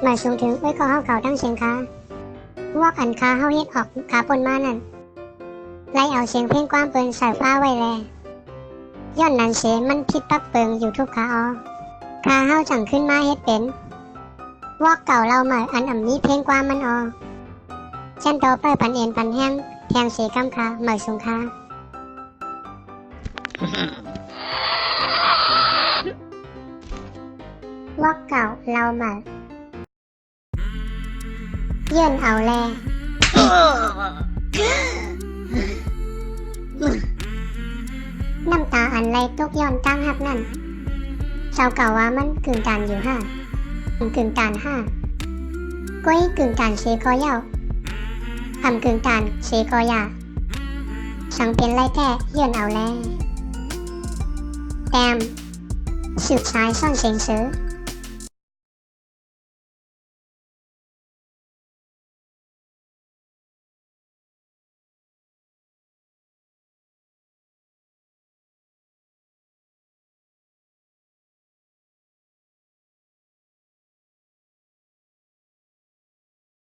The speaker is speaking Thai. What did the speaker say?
มาสูงถึงไว้ก็เฮาเก่าตั้งเสียงคาวอกอันคาเฮาเฮ็ดออกขาปนมานั่นไล่เอาเสียงเพลงความเปินสายฟ้าไว้แลย้อนนั้นเสมันผิดปักเปิงอยู่ทุกขาคาเฮาจังขึ้นมาเฮ็ดเป็นวอกเก่าเรามาอันอ่ำนี้เพลงความมันฉันโตไปปันเอ็นปันแห้งแทงเสกำคาเหมยสูงคาวอกเก่าเรามาเยื่นเอาแลน้ำตาอันไรตกย้อนตั้งหักนั่นชาวเก่าว่ามันกึ่งการอยู่กึ่งการก้อยกึ่งการเชคอเย้ากึ่งการเชคอยาสังเป็นไรแท้เยื่นเอาแลแต้มสืบสายซ่อนเสียงเสือ